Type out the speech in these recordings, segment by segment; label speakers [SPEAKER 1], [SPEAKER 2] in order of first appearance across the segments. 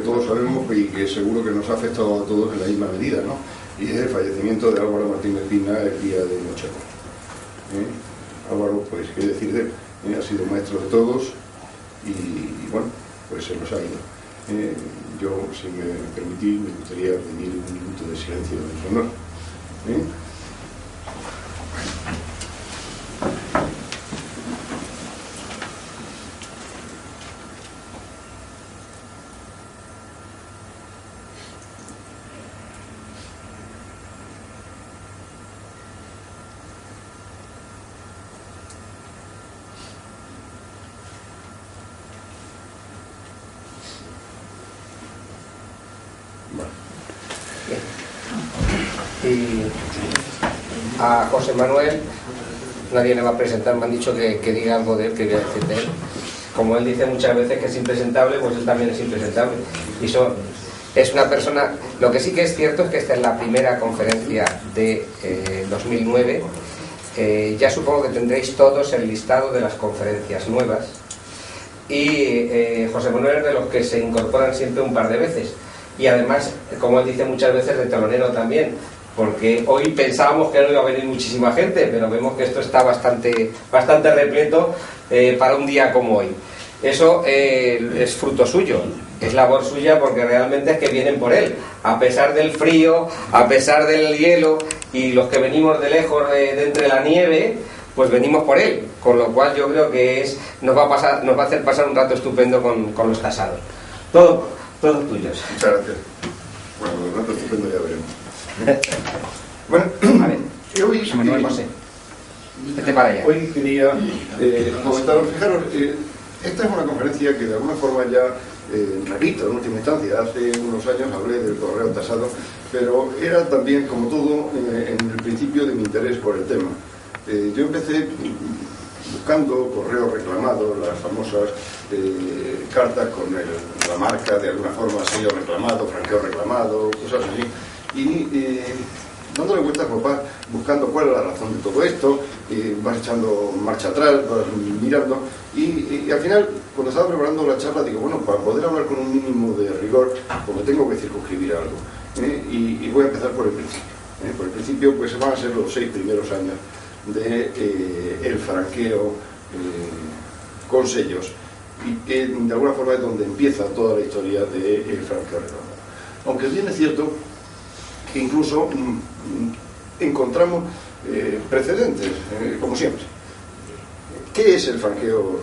[SPEAKER 1] Todos sabemos y que seguro que nos ha afectado a todos en la misma medida, ¿no? Y es el fallecimiento de Álvaro Martínez Pina el día de Nochebuena. Álvaro, pues, qué decir de él, ha sido maestro de todos y bueno, pues se nos ha ido. Yo, si me permitís, me gustaría pedir un minuto de silencio en su honor.
[SPEAKER 2] Y a José Manuel nadie le va a presentar, me han dicho que diga algo de él, que voy a decir de él. Como él dice muchas veces que es impresentable, pues él también es impresentable. Y eso es una persona. Lo que sí que es cierto es que esta es la primera conferencia de 2009. Ya supongo que tendréis todos el listado de las conferencias nuevas. Y José Manuel es de los que se incorporan siempre un par de veces. Y además, como él dice muchas veces, de telonero también, porque hoy pensábamos que no iba a venir muchísima gente, pero vemos que esto está bastante repleto para un día como hoy. Eso es fruto suyo, es labor suya, porque realmente es que vienen por él, a pesar del frío, a pesar del hielo, y los que venimos de lejos de entre la nieve, pues venimos por él, con lo cual yo creo que nos va a hacer pasar un rato estupendo con los casados. Todos tuyos.
[SPEAKER 1] Muchas gracias. Bueno, un rato estupendo ya veremos. Bueno,
[SPEAKER 2] a ver,
[SPEAKER 1] hoy,
[SPEAKER 2] Manuel, José, vete para allá.
[SPEAKER 1] Hoy quería comentaros, fijaros, esta es una conferencia que de alguna forma ya repito en última instancia. Hace unos años hablé del correo tasado, pero era también, como todo, en el principio de mi interés por el tema. Yo empecé buscando correos reclamados, las famosas cartas con la marca de alguna forma, sello reclamado, franqueo reclamado, cosas así, y dándole vueltas, papá, buscando cuál es la razón de todo esto, vas echando marcha atrás, vas mirando, y al final, cuando estaba preparando la charla, digo, bueno, para poder hablar con un mínimo de rigor, pues me tengo que circunscribir algo, y voy a empezar por el principio. Por el principio, pues van a ser los 6 primeros años de el franqueo con sellos, y que de alguna forma es donde empieza toda la historia del franqueo reclamado. Aunque bien es cierto que incluso encontramos precedentes, como siempre. ¿Qué es el franqueo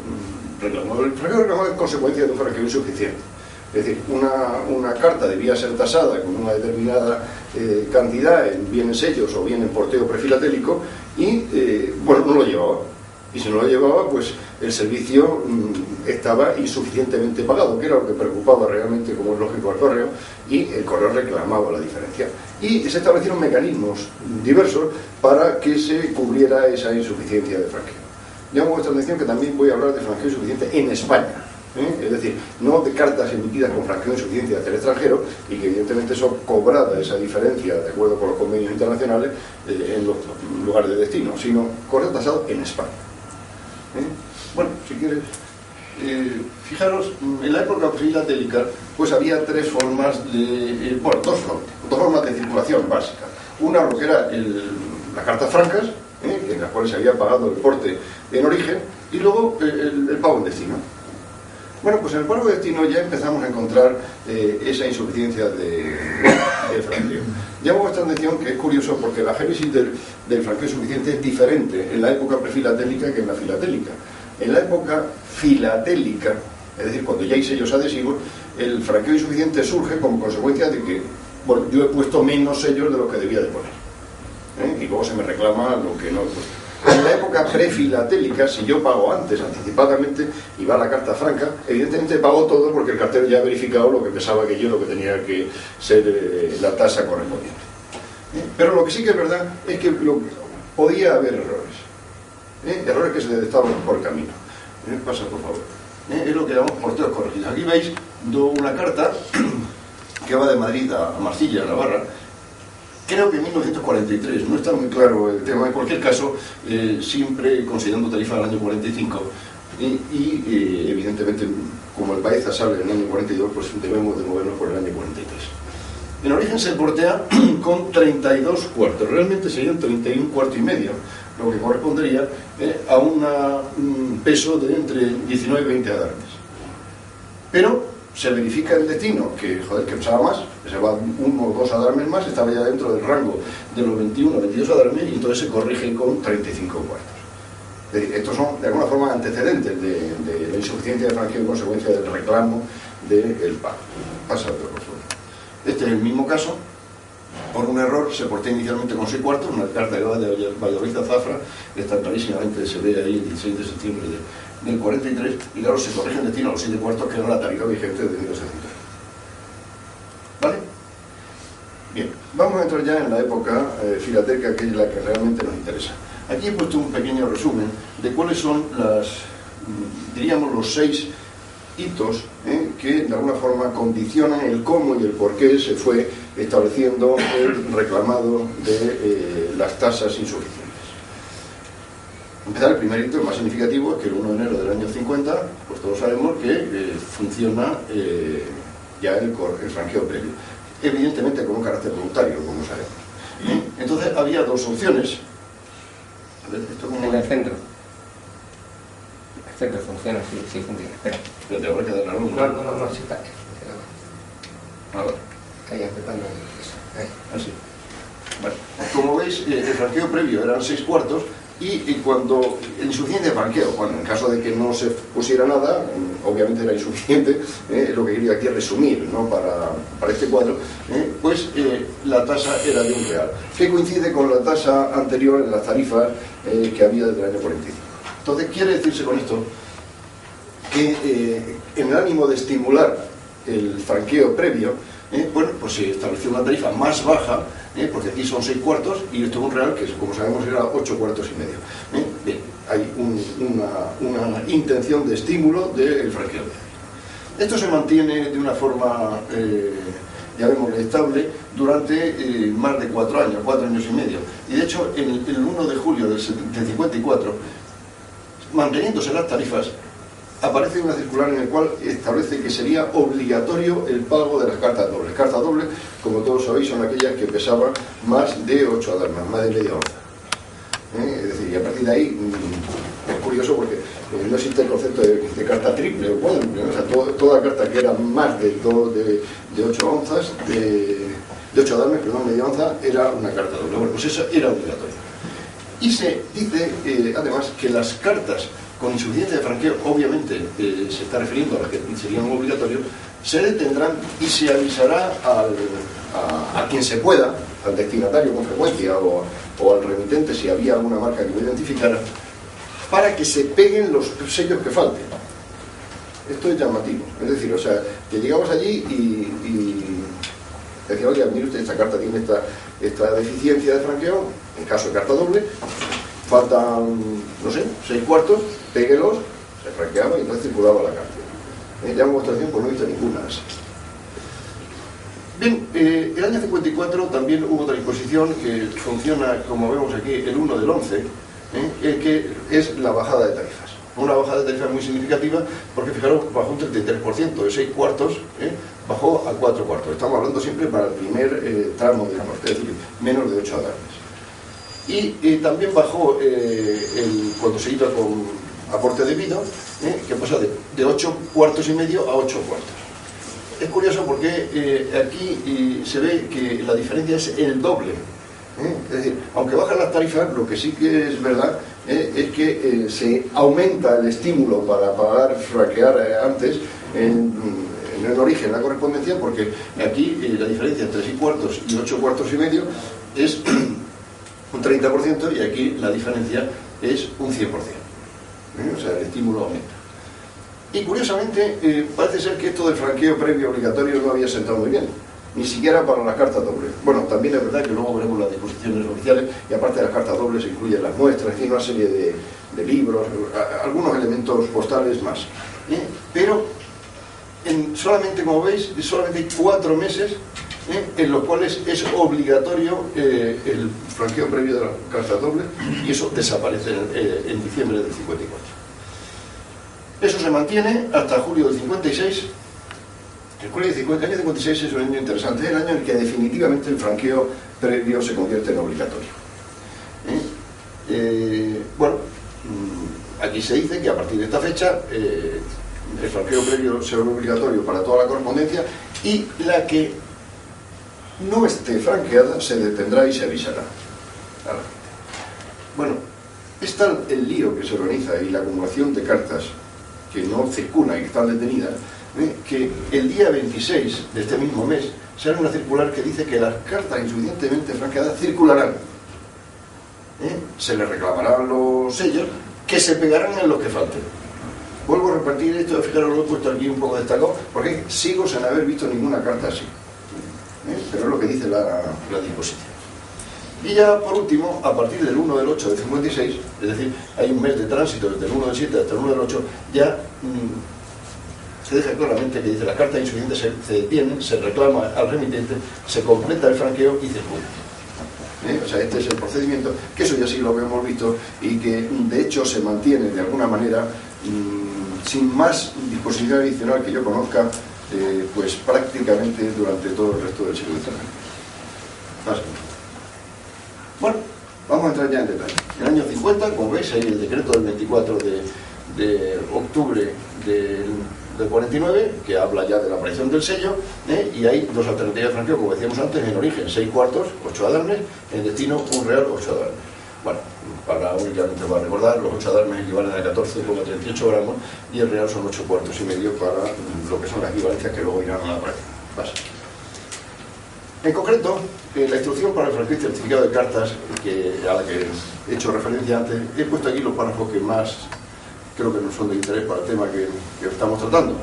[SPEAKER 1] reclamado? El franqueo reclamado es consecuencia de un franqueo insuficiente. Es decir, una carta debía ser tasada con una determinada cantidad en bien en sellos o bien en porteo prefilatélico y, bueno, no lo llevaba. Y si no lo llevaba, pues el servicio estaba insuficientemente pagado, que era lo que preocupaba realmente, como es lógico, al correo, y el correo reclamaba la diferencia. Y se establecieron mecanismos diversos para que se cubriera esa insuficiencia de franqueo. Llamo vuestra atención que también voy a hablar de franqueo insuficiente en España. Es decir, no de cartas emitidas con franqueo insuficiente hacia el extranjero, y que evidentemente son cobrada esa diferencia de acuerdo con los convenios internacionales en los lugares de destino, sino correo tasado en España. Bueno, si quieres, fijaros, en la época filatélica pues había tres formas de, bueno, dos formas de circulación básicas. Una, lo que era las cartas francas, en las cuales se había pagado el porte en origen, y luego el pago en destino. Bueno, pues en el pago de destino ya empezamos a encontrar esa insuficiencia de franqueo. Llamo vuestra atención que es curioso porque la génesis del franqueo insuficiente es diferente en la época prefilatélica que en la filatélica. En la época filatélica, es decir, cuando ya hay sellos adhesivos, el franqueo insuficiente surge como consecuencia de que, bueno, yo he puesto menos sellos de lo que debía de poner, y luego se me reclama lo que no he puesto. En la época prefilatélica, si yo pago antes, anticipadamente, y va la carta franca, evidentemente pago todo porque el cartero ya ha verificado lo que pensaba que yo, lo que tenía que ser la tasa correspondiente. Pero lo que sí que es verdad es que podía haber errores. Errores que se detectaban por el camino. Pasa, por favor. Es lo que llamamos porteos corregidos. Aquí veis una carta que va de Madrid a Marsella, a Navarra. Creo que en 1943, no está muy claro el tema. En cualquier caso, siempre considerando tarifa del año 45 y evidentemente como el Baeza sale en el año 42, pues debemos de movernos por el año 43. En origen se portea con 32 cuartos, realmente serían 31 cuartos y medio, lo que correspondería a un peso de entre 19 y 20 adarmes. Pero se verifica el destino, que pesaba más, se va 1 o 2 adarmes más, estaba ya dentro del rango de los 21 o 22 adarmes, y entonces se corrige con 35 cuartos. Es decir, estos son de alguna forma antecedentes de la insuficiencia de franqueo en consecuencia del reclamo del pago. Pasa otro por. Este es el mismo caso. Por un error se portea inicialmente con 6 cuartos, una carta de Valladolid a Zafra, está clarísimamente, se ve ahí el 16 de septiembre del 43, y claro, se corrige el destino a los 7 cuartos, que era la tarifa vigente de 1970. ¿Vale? Bien, vamos a entrar ya en la época filatélica, que es la que realmente nos interesa. Aquí he puesto un pequeño resumen de cuáles son diríamos, los 6 hitos que de alguna forma condicionan el cómo y el por qué se fue estableciendo el reclamado de las tasas insuficientes. Empezar, el primer hito, el más significativo, es que el 1 de enero del año 50, pues todos sabemos que funciona ya el franqueo previo, evidentemente con un carácter voluntario, como sabemos. Entonces había dos opciones. A ver, ¿esto cómo
[SPEAKER 2] en el centro. El centro funciona, sí funciona. Espera.
[SPEAKER 1] Pero te habrá que dar la luz.
[SPEAKER 2] No, sí está.
[SPEAKER 1] A ver.
[SPEAKER 2] Ahí empezando. Ahí.
[SPEAKER 1] Así. Vale. Como veis, el franqueo previo eran 6 cuartos, y cuando el insuficiente de franqueo, bueno, en caso de que no se pusiera nada, obviamente era insuficiente, lo que quería aquí resumir, ¿no? para este cuadro, pues la tasa era de £1, que coincide con la tasa anterior en las tarifas que había desde el año 45. Entonces, quiere decirse con esto que en el ánimo de estimular el franqueo previo, bueno, pues se estableció una tarifa más baja, porque aquí son 6 cuartos y esto es un real que, como sabemos, era 8 cuartos y medio. Bien, hay una intención de estímulo del franqueo. Esto se mantiene de una forma, llamémosle, estable durante más de 4 años, 4 años y medio. Y de hecho, el 1 de julio del 54, manteniéndose las tarifas, aparece una circular en la cual establece que sería obligatorio el pago de las cartas dobles. Cartas dobles, como todos sabéis, son aquellas que pesaban más de 8 adarmas, más de media onza. Es decir, y a partir de ahí es curioso porque no existe el concepto de carta triple o cuádruple, ¿no? O sea, toda carta que era más de 8 onzas, de 8 adarmes, perdón, media onza, era una carta doble. Bueno, pues eso era obligatorio. Y se dice, además, que las cartas con insuficiencia de franqueo, obviamente se está refiriendo a las que serían obligatorios, se detendrán y se avisará a quien se pueda, al destinatario con frecuencia o al remitente, si había alguna marca que lo identificara, para que se peguen los sellos que falten. Esto es llamativo. Es decir, o sea, que llegamos allí y decía, oye, mire usted, esta carta tiene esta deficiencia de franqueo, en caso de carta doble, faltan, no sé, 6 cuartos, péguelos, se franqueaba y entonces circulaba la carta. Ya en vuestra acción, pues no he visto ninguna así. Bien, el año 54 también hubo otra disposición que funciona, como vemos aquí, el 1 del 11, que es la bajada de tarifas. Una bajada de tarifas muy significativa porque, fijaros, bajó un 33%, de 6 cuartos bajó a 4 cuartos. Estamos hablando siempre para el primer tramo del norte, es decir, menos de 8 adarmes. Y también bajó cuando se iba con aporte debido, que pasa de 8 cuartos y medio a 8 cuartos. Es curioso porque aquí se ve que la diferencia es el doble. Es decir, aunque bajan las tarifas, lo que sí que es verdad es que se aumenta el estímulo para pagar, franquear antes en el origen, la correspondencia, porque aquí la diferencia entre 6 cuartos y 8 cuartos y medio es un 30%, y aquí la diferencia es un 100%. O sea, el estímulo aumenta. Y curiosamente, parece ser que esto del franqueo previo obligatorio no había sentado muy bien, ni siquiera para las cartas dobles. Bueno, también es verdad que luego veremos las disposiciones oficiales, y aparte de las cartas dobles se incluyen las muestras, en fin, una serie de libros, algunos elementos postales más. Pero solamente, como veis, solamente hay 4 meses en los cuales es obligatorio el franqueo previo de la carta doble, y eso desaparece en diciembre del 54. Eso se mantiene hasta julio del 56. El año 56 es un año interesante, es el año en el que definitivamente el franqueo previo se convierte en obligatorio. Bueno, aquí se dice que a partir de esta fecha el franqueo previo será obligatorio para toda la correspondencia y la que no esté franqueada se detendrá y se avisará. Bueno, es tal el lío que se organiza y la acumulación de cartas que no circulan y que están detenidas, que el día 26 de este mismo mes sale una circular que dice que las cartas insuficientemente franqueadas circularán. Se les reclamarán los sellos que se pegarán en los que falten. Vuelvo a repartir esto, fijaros, lo he puesto aquí un poco destacado, porque sigo sin haber visto ninguna carta así. Pero es lo que dice la disposición. Y ya por último, a partir del 1 del 8 del 56, es decir, hay un mes de tránsito desde el 1 del 7 hasta el 1 del 8, ya se deja claramente que dice las cartas insuficientes se detienen, se reclama al remitente, se completa el franqueo y circula. O sea, este es el procedimiento, que eso ya sí lo hemos visto y que de hecho se mantiene de alguna manera sin más disposición adicional que yo conozca, pues prácticamente durante todo el resto del siglo XIX. Bueno, vamos a entrar ya en detalle. En el año 50, como veis, hay el decreto del 24 de octubre del 49, que habla ya de la aparición del sello, y hay dos alternativas de franqueo, como decíamos antes, en origen 6 cuartos, 8 adarmes, en destino 1 real, 8 adarmes. Bueno, para únicamente para recordar, los 8 adarmes equivalen a 14,38 gramos y el real son 8 cuartos y medio para lo que son las equivalencias que luego irán a la práctica. En concreto, la instrucción para el franqueo y certificado de cartas, a la que he hecho referencia antes, he puesto aquí los párrafos que más creo que no son de interés para el tema que estamos tratando.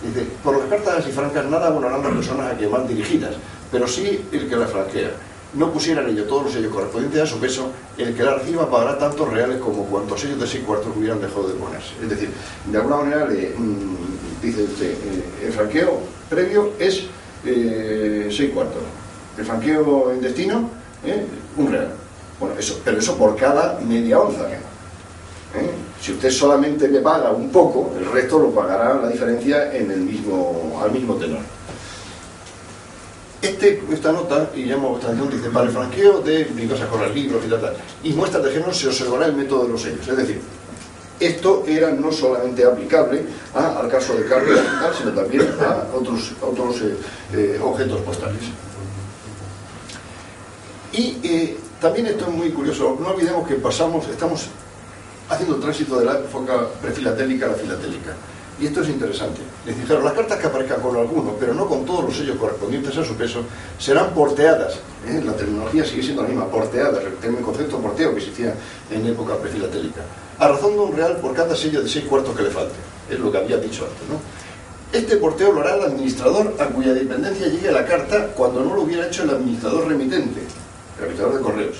[SPEAKER 1] Dice, por las cartas así francas nada abonarán las personas a que van dirigidas, pero sí el que las franquea. No pusieran ello todos los sellos correspondientes a su peso, el que la reciba pagará tantos reales como cuantos sellos de 6 cuartos hubieran dejado de ponerse. Es decir, de alguna manera dice usted, el franqueo previo es 6 cuartos. El franqueo en destino, 1 real. Bueno, pero eso por cada media onza. Si usted solamente me paga un poco, el resto lo pagará la diferencia en al mismo tenor. Esta nota, y llamo vuestra atención, dice, para el franqueo de vas a correr libros y tal, y muestras de género se observará el método de los sellos. Es decir, esto era no solamente aplicable al caso de cartas y tal, sino también a otros objetos postales. Y también esto es muy curioso, no olvidemos que estamos haciendo el tránsito de la época prefilatélica a la filatélica. Y esto es interesante. Es decir, claro, las cartas que aparezcan con algunos, pero no con todos los sellos correspondientes a su peso, serán porteadas. La terminología sigue siendo la misma, porteadas, el concepto porteo que existía en época prefilatélica. A razón de 1 real por cada sello de 6 cuartos que le falte. Es lo que había dicho antes, ¿no? Este porteo lo hará el administrador a cuya dependencia llegue la carta cuando no lo hubiera hecho el administrador remitente, el administrador de correos,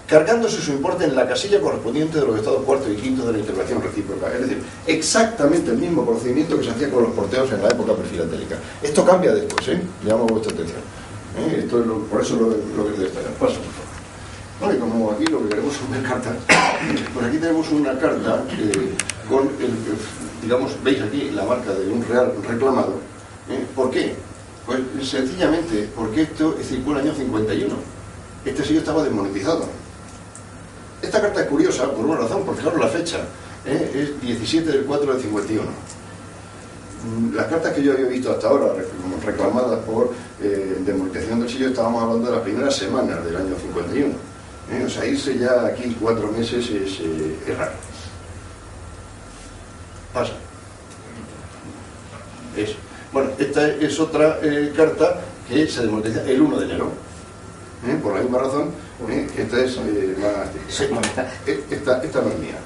[SPEAKER 1] cargándose su importe en la casilla correspondiente de los estados cuarto y quinto de la intervención recíproca. Es decir, exactamente el mismo procedimiento que se hacía con los porteos en la época prefilatélica. Esto cambia después, llamo vuestra atención. Esto es por eso lo que es destacar. Paso, por favor. Bueno, y como aquí lo que queremos son ver cartas, pues aquí tenemos una carta con digamos, veis aquí la marca de 1 real reclamado. ¿Por qué? Pues sencillamente porque esto circula el año 51. Este sello estaba desmonetizado. Esta carta es curiosa por una razón, porque claro, la fecha es 17 del 4 del 51. Las cartas que yo había visto hasta ahora, reclamadas por desmonetización del sello, estábamos hablando de las primeras semanas del año 51. O sea, irse ya aquí 4 meses es raro. Pasa. Bueno, esta es otra carta que se desmonetiza el 1 de enero. Por la misma razón, esta es más... Esta no es mía.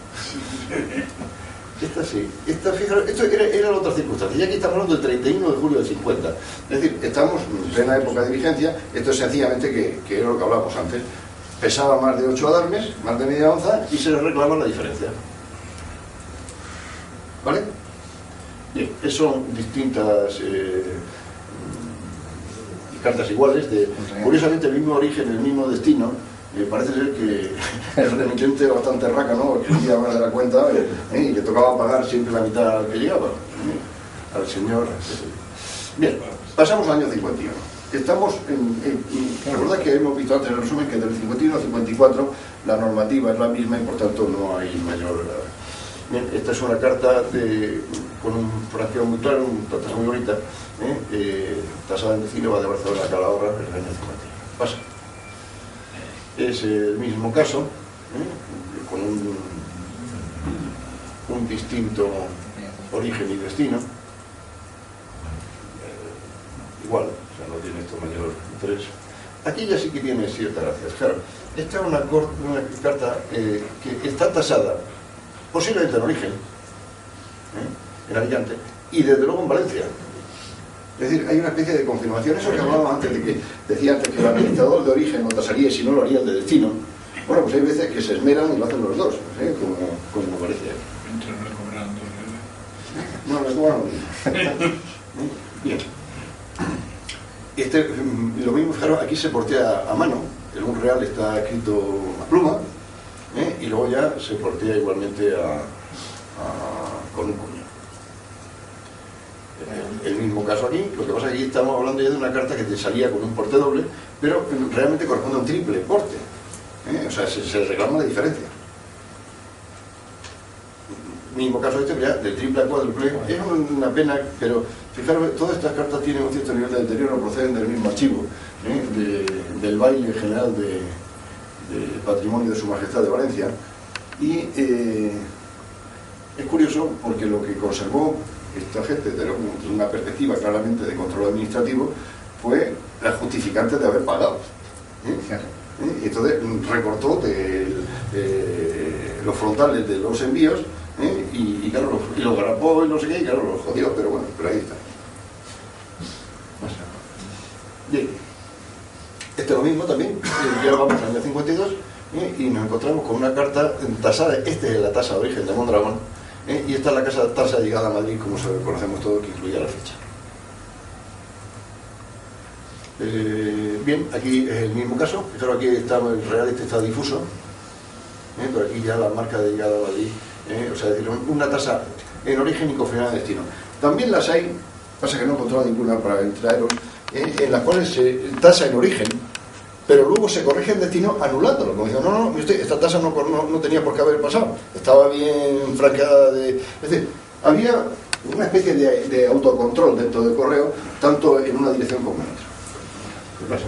[SPEAKER 1] Esta sí. Fijaros, esto era la otra circunstancia. Y aquí estamos hablando del 31 de julio del 50. Es decir, estamos en plena época de vigencia. Esto es sencillamente que era lo que hablábamos antes. Pesaba más de 8 adarmes, más de media onza, y se le reclama la diferencia. ¿Vale? Bien, son distintas cartas iguales, curiosamente el mismo origen, el mismo destino, parece ser que el remitente bastante raca, ¿no? Escribía más de la cuenta y le tocaba pagar siempre la mitad al que llegaba, al señor. Bien, pasamos al año 51. Estamos recordad que hemos visto antes en el resumen que del 51 al 54 la normativa es la misma y por tanto no hay mayor... Bien, esta es una carta con un fracción muy claro, una tasa muy bonita, tasada en decino, va de Barcelona a Calahorra en el año 51. Pasa. Es el mismo caso, con un distinto origen y destino. Igual, o sea, no tiene esto mayor interés. Aquí ya sí que tiene cierta gracia. Claro, esta es una carta que está tasada, posiblemente en origen, en Alicante, y desde luego en Valencia. Es decir, hay una especie de confirmación. Eso que hablábamos antes, de que decía antes que el administrador de origen lo tasaría y si no lo haría el de destino. Bueno, pues hay veces que se esmeran y lo hacen los dos, como parece. No, me cobran. Bien. Lo mismo, fijaros, aquí se portea a mano. El un real está escrito a pluma, y luego ya se portea igualmente con un cuño. El mismo caso aquí, lo que pasa es que aquí estamos hablando ya de una carta que te salía con un porte doble, pero realmente corresponde a un triple porte. O sea, se reclama la diferencia. Mismo caso este, ya del triple a cuádruple, es una pena, pero fijaros, todas estas cartas tienen un cierto nivel de deterioro, proceden del mismo archivo, del baile general de patrimonio de Su Majestad de Valencia, y es curioso porque lo que conservó esta gente desde una perspectiva claramente de control administrativo fue la justificante de haber pagado. Y entonces recortó los frontales de los envíos, y claro, los grapó y no sé qué, y claro, los jodió, pero bueno, pero ahí está. Bien, este es lo mismo también, ya vamos al año 52, y nos encontramos con una carta tasada. Esta es la tasa de origen de Mondragón, y esta es la tasa de llegada a Madrid, como conocemos todos, que incluye la fecha. Bien, aquí es el mismo caso. Fijaros, aquí está el real, este está difuso, pero aquí ya la marca de llegada a Madrid, o sea, decir, una tasa en origen y confirmada de destino. También las hay, pasa que no he encontrado ninguna para traeros, en las cuales se tasa en origen, pero luego se corrige el destino anulándolo, como diciendo, no, usted, esta tasa no tenía por qué haber pasado, estaba bien franqueada de... Es decir, había una especie de autocontrol dentro del correo, tanto en una dirección como en otra. ¿Qué pasa?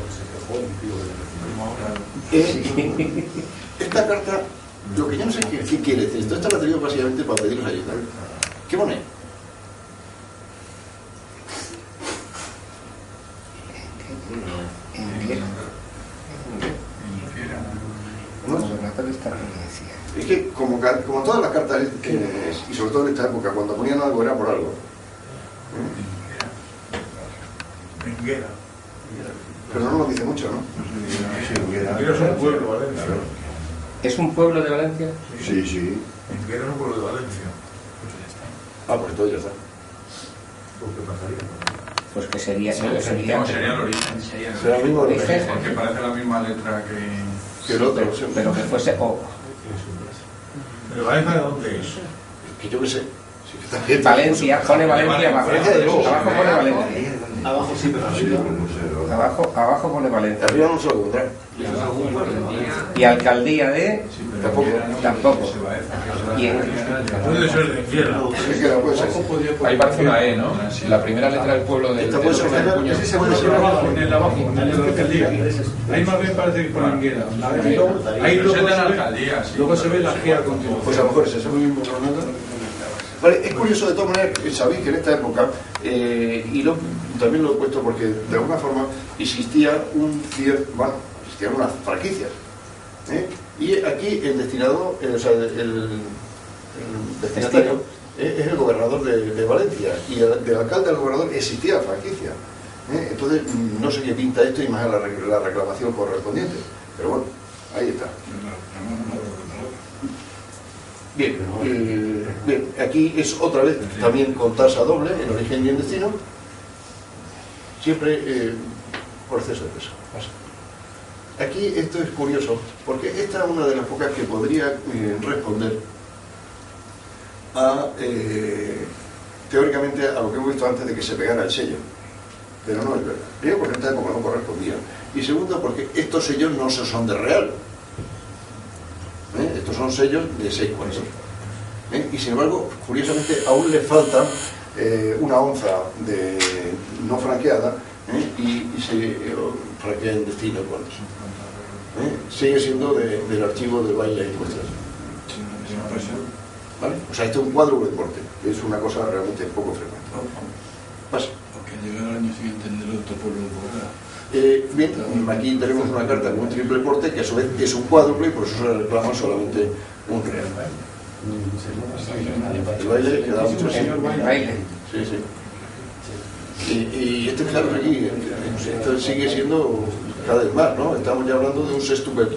[SPEAKER 1] Esta carta, lo que yo no sé qué quiere decir, esta la he traído básicamente para pediros ayuda. ¿Qué pone? Es que como todas las cartas, y sobre todo en esta época, cuando ponían algo era por algo. Pero no nos dice mucho, ¿no?
[SPEAKER 3] Enguera es un pueblo, Valencia.
[SPEAKER 2] ¿Es un pueblo de Valencia?
[SPEAKER 1] Sí.
[SPEAKER 3] Enguera es un pueblo de Valencia.
[SPEAKER 1] Pues todo ya está.
[SPEAKER 3] ¿Qué pasaría?
[SPEAKER 2] Pues que sería
[SPEAKER 3] Sería el origen.
[SPEAKER 1] Será el mismo origen.
[SPEAKER 3] Porque parece la misma letra
[SPEAKER 1] Que el otro.
[SPEAKER 2] pero que fuese
[SPEAKER 3] ¿Pero Valencia de dónde es?
[SPEAKER 1] Que yo qué sé.
[SPEAKER 2] Valencia, pone Valencia abajo. Abajo pone Valencia.
[SPEAKER 4] Abajo sí, pero arriba.
[SPEAKER 2] Abajo pone Valencia.
[SPEAKER 1] Arriba no se lo encuentra.
[SPEAKER 2] Y alcaldía de... Tampoco.
[SPEAKER 3] Puede ser de infierno.
[SPEAKER 1] Es que no puede ser.
[SPEAKER 5] Ahí parece una E, ¿no? La primera letra del pueblo del...
[SPEAKER 1] Esta puede ser una cuña.
[SPEAKER 3] Ese puede ser abajo, en el abajo, en la alcaldía. Ahí más bien parece que pone Enguera. Ahí luego se ve la G a continuación.
[SPEAKER 1] Pues a lo mejor es eso. Vale, es curioso de todas maneras, sabéis que en esta época, y también lo he puesto porque de alguna forma existían unas franquicias. Y aquí el destinador, o sea, el destinatario es el gobernador de Valencia, y del alcalde al gobernador existía franquicia. Entonces no sé qué pinta esto y más la reclamación correspondiente. Pero bueno, ahí está. Bien, aquí es otra vez también con tasa doble, en origen y en destino, siempre por exceso de peso. aquí esto es curioso, porque esta es una de las pocas que podría responder a, teóricamente, a lo que hemos visto antes de que se pegara el sello. Pero no es verdad. Primero, porque en esta época no correspondía. Y segundo, porque estos sellos no son de real. Estos son sellos de 6 cuartos. Y sin embargo, curiosamente, aún le falta una onza de no franqueada, y se franquea en destino cuartos. Sigue siendo del archivo del baile y muestras. ¿Vale? O sea, esto es un cuádruple de porte. Es una cosa realmente poco frecuente. Pasa.
[SPEAKER 3] Porque llegar al año siguiente en el otro pueblo
[SPEAKER 1] bien, aquí tenemos una carta con un triple porte que a su vez es un cuádruple y por eso se reclama solamente un real. El baile queda mucho así. Sí, sí. Y este, fijaros aquí, esto sigue siendo cada vez más, ¿no? Estamos ya hablando de un sextuple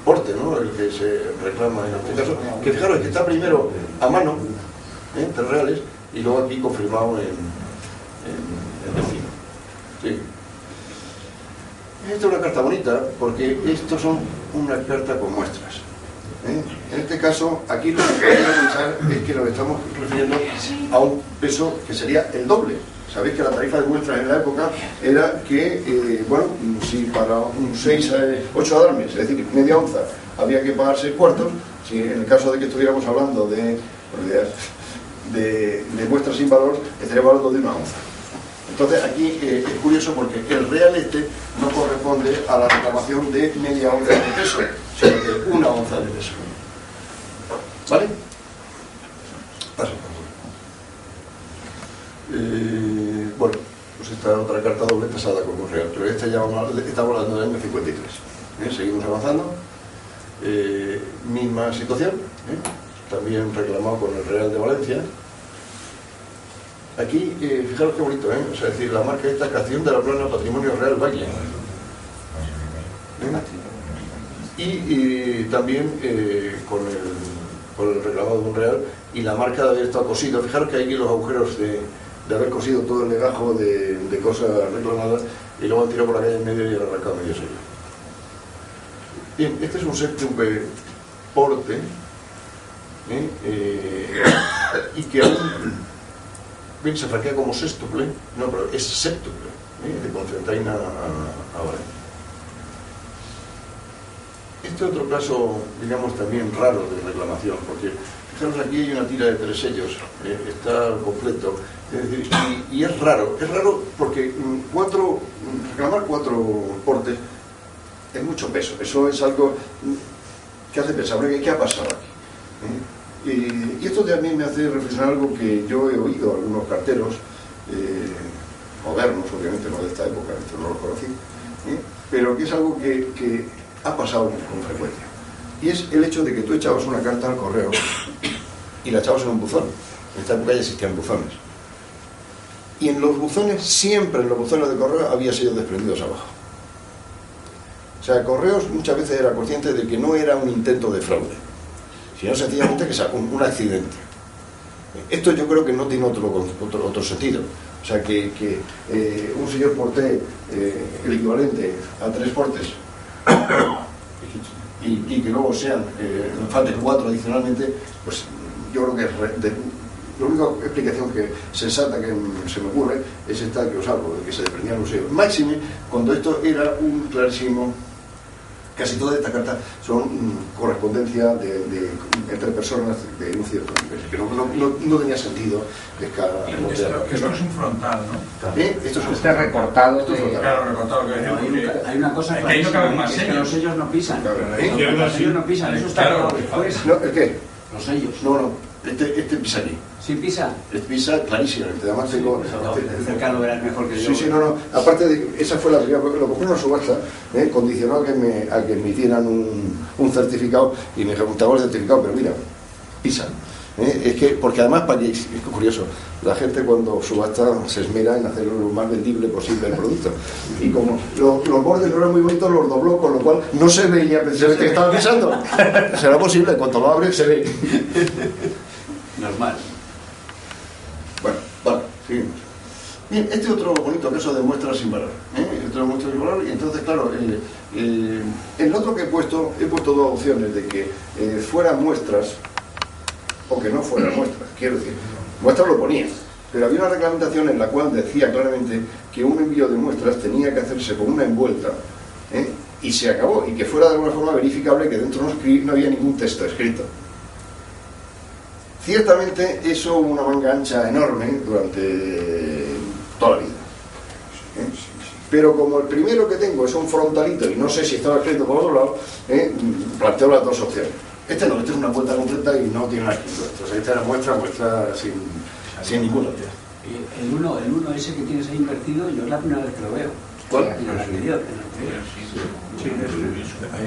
[SPEAKER 1] porte, ¿no? El que se reclama en este caso. Que fijaros que está primero a mano, 3 reales, y luego aquí confirmado en destino. Sí. Esta es una carta bonita porque estos son una carta con muestras. En este caso, aquí lo que hay que pensar es que nos estamos refiriendo a un peso que sería el doble. Sabéis que la tarifa de muestras en la época era que, bueno, si para un 8 adarmes, es decir, media onza, había que pagar 6 cuartos, si en el caso de que estuviéramos hablando de muestras sin valor, estaríamos hablando de una onza. Entonces aquí es curioso porque el real no corresponde a la reclamación de media onza de peso, sino de una onza de peso. ¿Vale? Paso. Bueno, pues esta otra carta doble tasada con un real, pero esta ya estamos hablando del año 53. Seguimos avanzando. Misma situación, también reclamado con el Real de Valencia. Aquí, fijaros qué bonito, o sea, es decir, la marca esta, Canción de la Plana, Patrimonio Real Valle. Y también con el reclamado de un real y la marca de haber estado cosido. Fijaros que hay aquí los agujeros de haber cosido todo el legajo de cosas reclamadas y luego han tirado por la calle en medio y han arrancado medio sello. Bien, este es un séptuple porte y que aún bien se franquea como sextuple, no, pero es séptuple, de Concentaina a Valencia. Este otro caso, digamos, también raro de reclamación, porque fijaros, aquí hay una tira de 3 sellos, está completo, es decir, y es raro porque reclamar 4 portes es mucho peso. Eso es algo que hace pensar, ¿qué ha pasado aquí? Y esto también me hace reflexionar algo que yo he oído a algunos carteros, modernos, obviamente, no de esta época, esto no lo conocí, pero que es algo que ha pasado con frecuencia. Y es el hecho de que tú echabas una carta al correo y la echabas en un buzón. En esta época ya existían buzones. Y en los buzones, siempre en los buzones de correo, había sellos desprendidos abajo. O sea, Correos muchas veces era consciente de que no era un intento de fraude, sino sencillamente que sea un accidente. Esto yo creo que no tiene otro sentido. O sea, que un señor porte el equivalente a 3 portes y que luego sean falten 4 adicionalmente, pues yo creo que la única explicación sensata que se me ocurre es esta que os hablo, de que se desprendían los sellos. Máxime, cuando esto era un clarísimo. Casi todas estas cartas son correspondencia entre personas de un cierto nivel, que no tenía sentido de escala.
[SPEAKER 3] Esto es un frontal, ¿no?
[SPEAKER 1] Esto es
[SPEAKER 2] recortado.
[SPEAKER 3] Claro, recortado.
[SPEAKER 4] Hay una cosa
[SPEAKER 3] que ahí no caben más
[SPEAKER 4] es que
[SPEAKER 3] sellos.
[SPEAKER 4] los sellos no pisan.
[SPEAKER 3] Los
[SPEAKER 4] sellos no pisan, eso está
[SPEAKER 3] claro.
[SPEAKER 4] después.
[SPEAKER 1] No, ¿el qué?
[SPEAKER 4] Los sellos.
[SPEAKER 1] No, este pisa aquí.
[SPEAKER 4] ¿Sí pisa?
[SPEAKER 1] Este pisa clarísimamente. Además tengo...
[SPEAKER 4] Cerca lo verás mejor que yo.
[SPEAKER 1] Sí, no. Aparte de esa fue la primera, porque lo compré en una subasta, condicionó a que me hicieran un certificado y me ejecutaba el certificado, pero mira, pisa. Es que, porque además, es curioso, la gente cuando subasta se esmera en hacer lo más vendible posible el producto. Y como los bordes no eran muy bonitos, los dobló, con lo cual no se veía precisamente que estaba pisando. Será posible, cuando lo abre se ve.
[SPEAKER 4] Normal.
[SPEAKER 1] Bueno, vale, seguimos. Bien, este otro bonito caso de muestras sin valor. entre los muestras de color, y entonces, claro, el otro que he puesto dos opciones de que fueran muestras o que no fueran muestras. Quiero decir, muestras lo ponía, pero había una reglamentación en la cual decía claramente que un envío de muestras tenía que hacerse con una envuelta, y se acabó, y que fuera de alguna forma verificable que dentro no había ningún texto escrito. Ciertamente eso una manga ancha enorme durante toda la vida. Pero como el primero que tengo es un frontalito y no sé si estaba escrito por otro lado, planteo las dos opciones. Este no, este es una vuelta completa y no tiene nada escrito. Entonces esta es la muestra sin ninguna opción.
[SPEAKER 4] El 1 ese que tienes ahí invertido, yo es la primera vez que lo veo.
[SPEAKER 1] ¿Cuál?
[SPEAKER 4] En el anterior.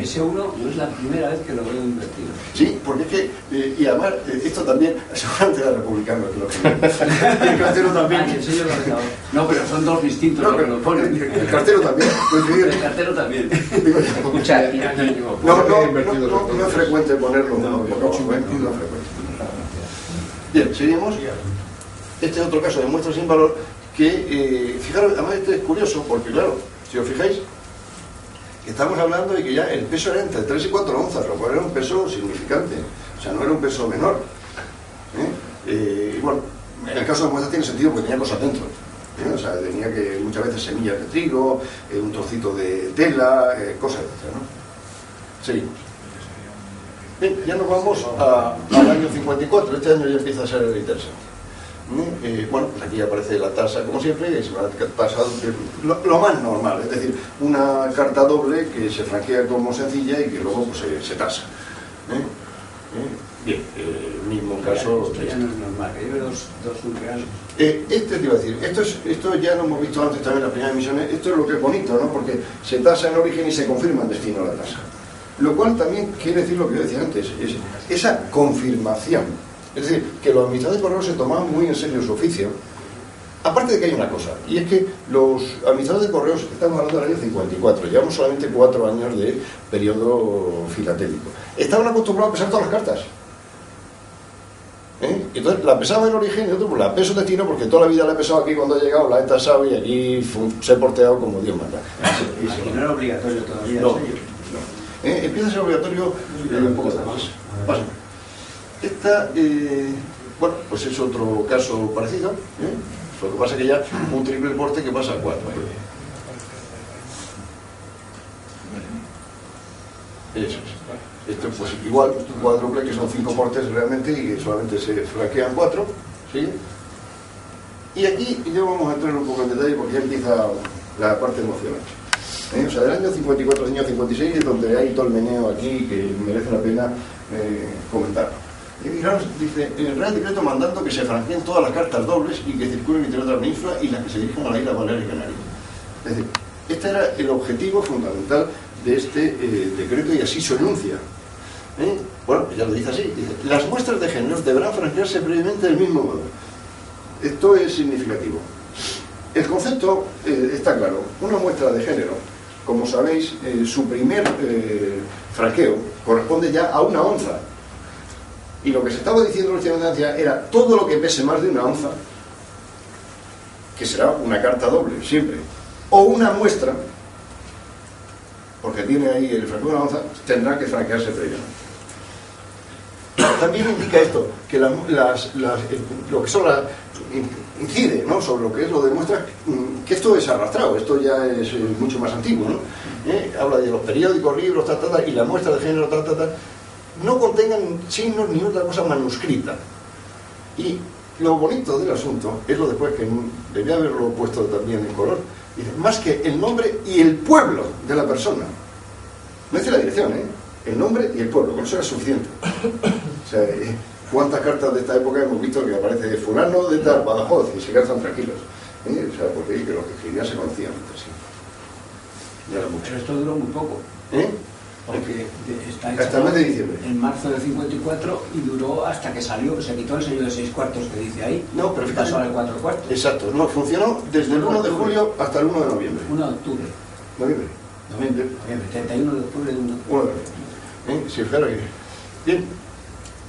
[SPEAKER 4] Ese 1 yo es la primera vez que lo veo invertido.
[SPEAKER 1] Sí, porque es que, y además, esto también, seguramente era republicano, y el cartero también.
[SPEAKER 4] Ah, el sello lo dejado. No, pero son dos distintos
[SPEAKER 1] No,
[SPEAKER 4] los que lo ponen.
[SPEAKER 1] el cartero también.
[SPEAKER 4] El cartero también.
[SPEAKER 2] Escucha,
[SPEAKER 1] No es frecuente ponerlo. No es frecuente. Bien, seguimos. Este es otro caso de muestra sin valor que, fijaros, además este es curioso porque, claro, si os fijáis, estamos hablando de que ya el peso era entre 3 y 4 onzas, lo cual era un peso significante, o sea, no era un peso menor. Y bueno, en el caso de muestras tiene sentido porque tenía cosas dentro. O sea, tenía que muchas veces semillas de trigo, un trocito de tela, cosas etc., ¿no? Seguimos. Bien, ya nos vamos al año 54, este año ya empieza a ser el intenso. Bueno, pues aquí aparece la tasa como siempre, es una tasa lo más normal, es decir, una carta doble que se franquea como sencilla y que luego pues, se tasa. Bien, el mismo caso.
[SPEAKER 4] Esto ya no es normal, que lleve dos reales.
[SPEAKER 1] Te iba a decir, esto ya lo hemos visto antes también en las primeras emisiones, esto es lo que es bonito, ¿no? Porque se tasa en origen y se confirma en destino la tasa. Lo cual también quiere decir lo que yo decía antes, es esa confirmación. Es decir, que los administradores de correos se tomaban muy en serio su oficio. Aparte de que hay una cosa, y es que los administradores de correos, estamos hablando del año 54, llevamos solamente 4 años de periodo filatélico. Estaban acostumbrados a pesar todas las cartas. Entonces la pesaba en origen y otro pues la peso en destino porque toda la vida la he pesado aquí cuando he llegado, la he tasado y aquí se he porteado como Dios manda.
[SPEAKER 4] Aquí no era obligatorio todavía.
[SPEAKER 1] No. Empieza a ser obligatorio un poco después. Pasa. Esta, bueno, pues es otro caso parecido. Lo que pasa es que ya un triple porte que pasa a 4. Eso es. Esto pues igual, cuádruple que son 5 portes realmente y que solamente se franquean 4. ¿Sí? Y aquí ya vamos a entrar un poco en detalle porque ya empieza la parte emocionante. O sea, del año 54 al año 56 es donde hay todo el meneo aquí que merece la pena comentarlo. Y fijaros, dice, en el Real Decreto mandando que se franqueen todas las cartas dobles y que circulen en interior de la península y las que se dirijan a la isla Baleares y Canarias. Es decir, este era el objetivo fundamental de este decreto y así se enuncia. Bueno, ya lo dice así. Dice, las muestras de géneros deberán franquearse previamente del mismo modo. Esto es significativo. El concepto está claro. Una muestra de género, como sabéis, su primer franqueo corresponde ya a 1 onza. Y lo que se estaba diciendo en última instancia era todo lo que pese más de 1 onza, que será una carta doble, siempre, o una muestra, porque tiene ahí el franqueo de 1 onza, tendrá que franquearse previamente. También indica esto, que lo que son incide, ¿no?, sobre lo que es lo de muestras, que esto es arrastrado, esto ya es mucho más antiguo, ¿no? Habla de los periódicos, libros, y la muestra de género, no contengan signos ni otra cosa manuscrita. Y lo bonito del asunto es lo después que debía haberlo puesto también en color. Dice, más que el nombre y el pueblo de la persona. No dice la dirección, el nombre y el pueblo, con eso era suficiente. O sea, ¿cuántas cartas de esta época hemos visto que aparece fulano de tal, Badajoz, y se quedan tranquilos? O sea, porque que los que escribían se conocían entre sí. Ya era mucho.
[SPEAKER 4] Pero esto duró muy poco. Porque está hecho
[SPEAKER 1] hasta el mes de diciembre.
[SPEAKER 4] En marzo del 54 y duró hasta que salió, se quitó el sello de 6 cuartos que dice ahí.
[SPEAKER 1] No, pero
[SPEAKER 4] pasó al 4 cuartos.
[SPEAKER 1] Exacto, no, funcionó desde el 1 de julio hasta el 1 de noviembre.
[SPEAKER 4] 1 de octubre.
[SPEAKER 1] Noviembre.
[SPEAKER 4] 31 de octubre de 1 de octubre.
[SPEAKER 1] Sí, claro que... Bien.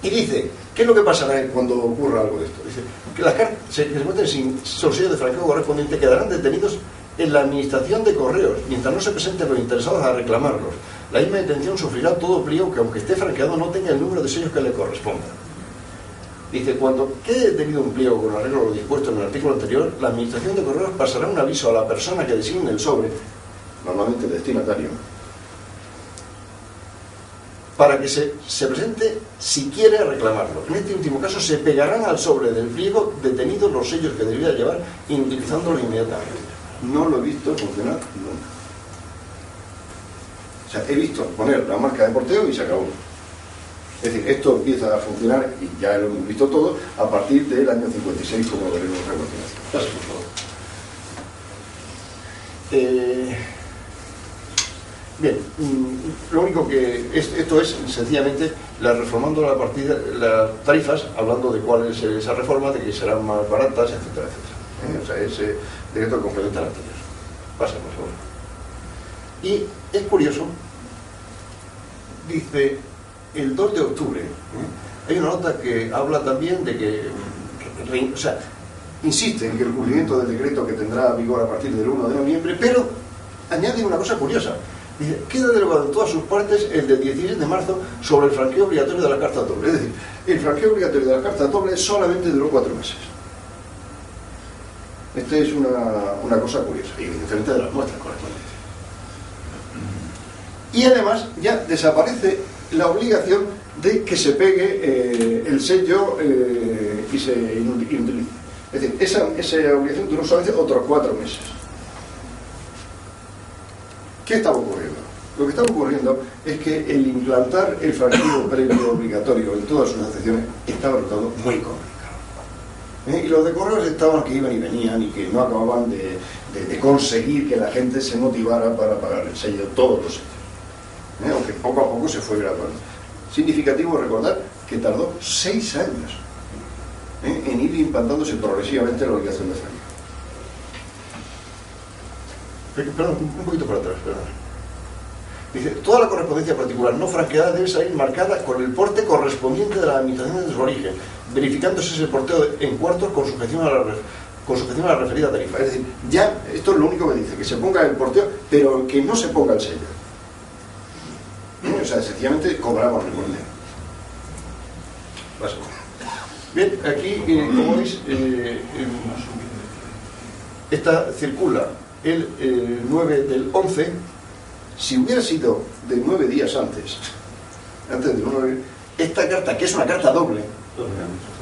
[SPEAKER 1] Y dice, ¿qué es lo que pasará cuando ocurra algo de esto? Dice que las cartas que se encuentren sin sello de franqueo correspondiente quedarán detenidos en la administración de correos, mientras no se presenten los interesados a reclamarlos. La misma detención sufrirá todo pliego que, aunque esté franqueado, no tenga el número de sellos que le corresponda. Dice, cuando quede detenido un pliego con arreglo a lo dispuesto en el artículo anterior, la administración de correos pasará un aviso a la persona que designe el sobre, normalmente el destinatario, para que se presente si quiere reclamarlo. En este último caso se pegarán al sobre del pliego detenidos los sellos que debía llevar, inutilizándolo inmediatamente. No lo he visto funcionar nunca. O sea, he visto poner la marca de porteo y se acabó. Es decir, esto empieza a funcionar, y ya lo hemos visto todo, a partir del año 56, como veremos a continuación. Paso, por favor. Bien, lo único que esto es sencillamente reformando las tarifas, hablando de cuál es esa reforma, de que serán más baratas, etcétera, etcétera. O sea, ese decreto complementa al anterior. Pasa, por favor. Y es curioso, dice, el 2 de octubre, hay una nota que habla también de que, o sea, insiste en que el cumplimiento del decreto que tendrá vigor a partir del 1 de noviembre, pero añade una cosa curiosa. Dice, queda derogado en todas sus partes el del 16 de marzo sobre el franqueo obligatorio de la carta doble. Es decir, el franqueo obligatorio de la carta doble solamente duró 4 meses. Esta es una cosa curiosa, y diferente de las muestras correspondientes. Y además ya desaparece la obligación de que se pegue el sello y se inutilice. Es decir, esa obligación duró solamente otros 4 meses. ¿Qué estaba ocurriendo? Lo que estaba ocurriendo es que el implantar el franqueo previo obligatorio en todas sus acepciones estaba resultando muy complicado. Y los de correos estaban que iban y venían y que no acababan de conseguir que la gente se motivara para pagar el sello, todos los sellos. Aunque poco a poco se fue graduando. Significativo recordar que tardó 6 años en ir implantándose progresivamente la obligación de franqueo. Perdón, un poquito para atrás, perdón. Dice, toda la correspondencia particular no franqueada debe salir marcada con el porte correspondiente de la administración de su origen, verificándose ese porteo en cuartos con sujeción a la referida tarifa. Es decir, ya esto es lo único que dice, que se ponga el porteo, pero que no se ponga el sello. O sea, sencillamente cobramos el porteo. Bien, aquí, como veis, esta circula el 9 del 11. Si hubiera sido de 9 días antes del 9, esta carta, que es una carta doble,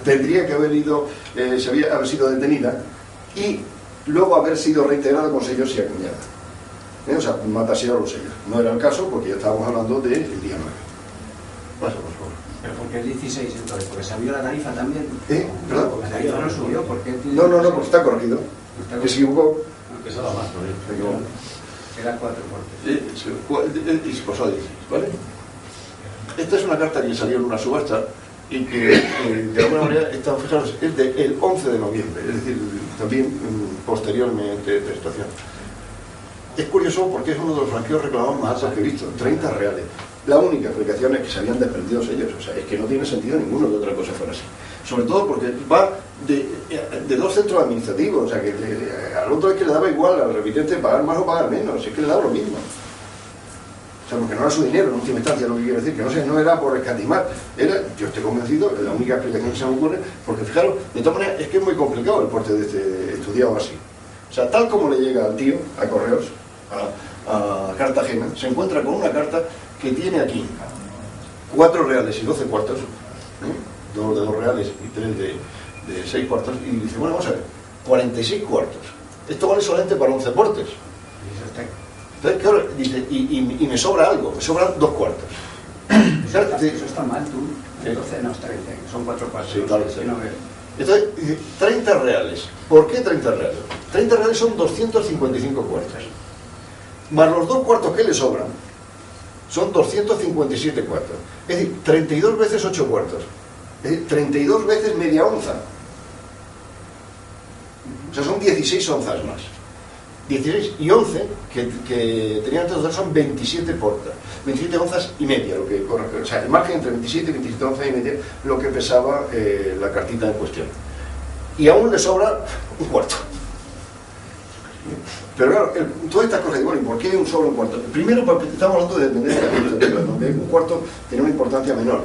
[SPEAKER 1] tendría que haber haber sido detenida y luego haber sido reintegrada con sellos y acuñada. O sea, matasear los sellos. No era el caso porque ya estábamos hablando del día 9. Pasa, por favor.
[SPEAKER 4] ¿Pero por qué el 16 entonces? ¿Porque subió la tarifa también?
[SPEAKER 1] ¿Perdón?
[SPEAKER 4] La tarifa no subió, ¿por qué?
[SPEAKER 1] No, porque está corregido. Que se equivocó.
[SPEAKER 3] Pesaba más, ¿no?
[SPEAKER 4] Era 4 portes.
[SPEAKER 1] Y se pasó a 16, ¿vale? Esta es una carta que salió en una subasta y que de alguna manera, fijaros, es del 11 de noviembre, es decir, también posteriormente de estación. Es curioso porque es uno de los franqueos reclamados más altos que he visto, 30 reales. La única explicación es que se habían desprendido ellos, o sea, es que no tiene sentido ninguno que otra cosa fuera así. Sobre todo porque va de 2 centros administrativos, o sea, que al otro es que le daba igual al remitente pagar más o pagar menos, es que le daba lo mismo. O sea, porque no era su dinero en última instancia, lo que quiero decir, que no era por escatimar, yo estoy convencido, es la única explicación que se me ocurre, porque fijaros, de todas maneras, es que es muy complicado el porte de este estudiado así. O sea, tal como le llega al tío, a correos, a Cartagena, se encuentra con una carta que tiene aquí 4 reales y 12 cuartos, 2 de 2 reales y 3 de 6 cuartos, y dice, bueno, vamos a ver, 46 cuartos. Esto vale solamente para 11 portes. Entonces, claro, dice, y me sobra algo, me sobran 2 cuartos.
[SPEAKER 4] Eso está mal, tú. Entonces, no, está bien, son 4 cuartos.
[SPEAKER 1] Sí, claro, sí.
[SPEAKER 4] No,
[SPEAKER 1] entonces, dice, 30 reales. ¿Por qué 30 reales? 30 reales son 255 cuartos. Más los 2 cuartos que le sobran, son 257 cuartos. Es decir, 32 veces 8 cuartos. Es decir, 32 veces media onza. O sea, son 16 onzas más. 16 y 11, que tenían antes de usar, son 27 portas. 27 onzas y media, lo que corre. O sea, el margen entre 27 y 27 onzas y media, lo que pesaba la cartita en cuestión. Y aún le sobra un cuarto. Pero claro, todas estas cosas, bueno, ¿y por qué un solo un cuarto? Primero, porque estamos hablando de dependencia administrativa, donde un cuarto tiene una importancia menor,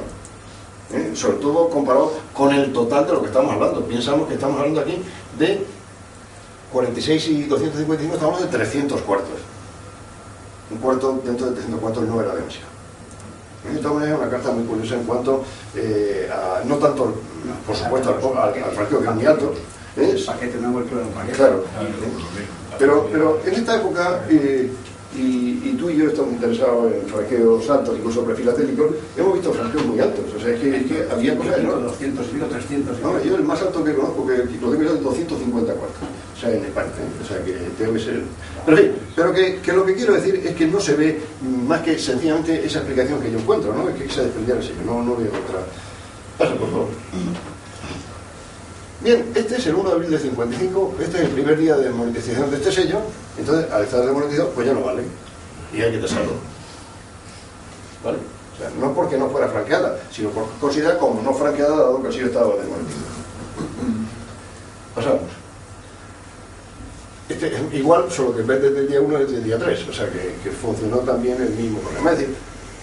[SPEAKER 1] sobre todo comparado con el total de lo que estamos hablando. Pensamos que estamos hablando aquí de 46 y 255, estamos hablando de 300 cuartos. Un cuarto dentro de 300 cuartos no era demasiado. De todas maneras, es una carta muy curiosa en cuanto no tanto, por supuesto, al franqueo, que es muy alto.
[SPEAKER 4] El paquete, no hemos un paquete.
[SPEAKER 1] Claro. Pero en esta época, y tú y yo estamos interesados en franqueos altos, incluso prefilatélicos, hemos visto franqueos muy altos. O sea, es que había cosas enormes.
[SPEAKER 4] 200 y 300.
[SPEAKER 1] No, yo el más alto que conozco, que lo tengo yo, es 250 cuartos. O sea, en España. O sea, que debe ser... Pero sí, pero que lo que quiero decir es que no se ve más que sencillamente esa explicación que yo encuentro, ¿no? Es que se desprendía el sello, no veo otra. Pasa, por favor. Bien, este es el 1 de abril de 55, este es el primer día de monetización de este sello, entonces al estar demonetizado, pues ya no vale, y hay que tasarlo. ¿Vale? O sea, no porque no fuera franqueada, sino porque considera como no franqueada dado que el sello estaba desmonetizado. Pasamos. Este es igual, solo que en vez de del día 1 es del día 3, o sea que funcionó también el mismo problema. Es decir,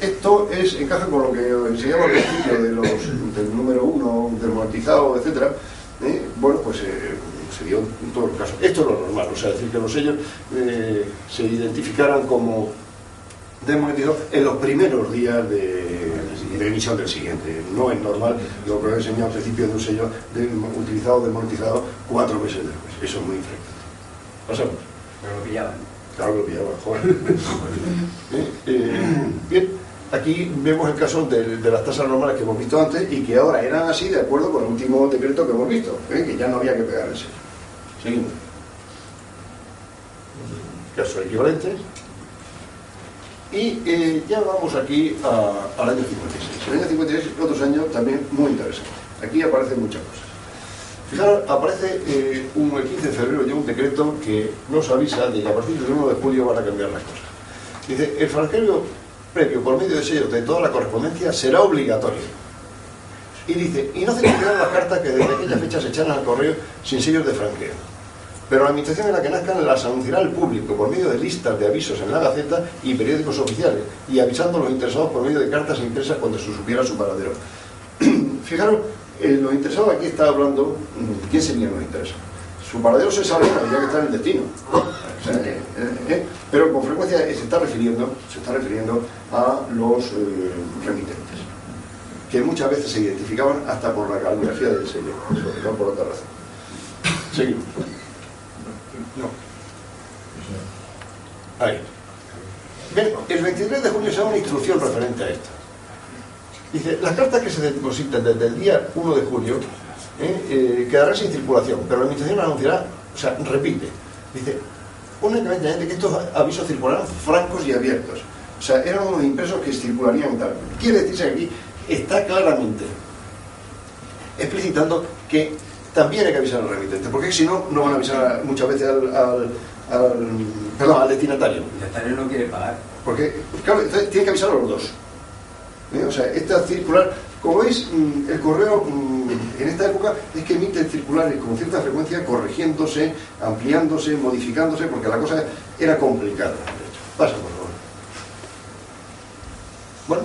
[SPEAKER 1] esto encaja con lo que enseñaba al principio del número 1, desmonetizado, etcétera. Bueno, pues se dio en todos los casos. Esto es lo normal, o sea, decir que los sellos se identificaran como desmonetizados en los primeros días de emisión del siguiente. No es normal lo que he enseñado al principio de un sello utilizado o desmonetizado 4 meses después. Eso es muy infrecuente. Pasamos.
[SPEAKER 4] Pero lo pillaban.
[SPEAKER 1] Claro que lo pillaban, joder. Bien. Aquí vemos el caso de las tasas normales que hemos visto antes y que ahora eran así de acuerdo con el último decreto que hemos visto, que ya no había que pegar el sello. Seguimos. Casos equivalentes. Y ya vamos aquí al año 56. El año 56 es otro año también muy interesante. Aquí aparecen muchas cosas. Fijaros, aparece el 15 de febrero ya un decreto que nos avisa de que a partir del 1 de julio van a cambiar las cosas. Dice, el franqueo previo por medio de sellos de toda la correspondencia será obligatorio. Y dice, y no circularán las cartas que desde aquella fecha se echaran al correo sin sellos de franqueo. Pero la administración en la que nazcan las anunciará al público por medio de listas de avisos en la Gaceta y periódicos oficiales, y avisando a los interesados por medio de cartas impresas cuando se supiera su paradero. Fijaros, los interesados aquí está hablando, ¿quién serían los interesados? Su paradero se sabe, ya que está en el destino. O sea, pero con frecuencia se está refiriendo a los remitentes, que muchas veces se identificaban hasta por la caligrafía del sello, no por otra razón. Seguimos. No. Ahí. Bien, el 23 de junio se da una instrucción referente a esto. Dice, las cartas que se depositen desde el día 1 de julio quedarán sin circulación, pero la administración las anunciará, o sea, repite, dice, únicamente que estos avisos circularán francos y abiertos. O sea, eran unos impresos que circularían tal. Quiere decirse que aquí está claramente explicitando que también hay que avisar al remitente, porque si no, no van a avisar muchas veces al destinatario.
[SPEAKER 4] El destinatario no quiere pagar.
[SPEAKER 1] Porque, claro, entonces tiene que avisar a los dos. O sea, esta circular, como veis, el correo en esta época es que emite circulares con cierta frecuencia, corrigiéndose, ampliándose, modificándose, porque la cosa era complicada. Pasa, por favor. Bueno,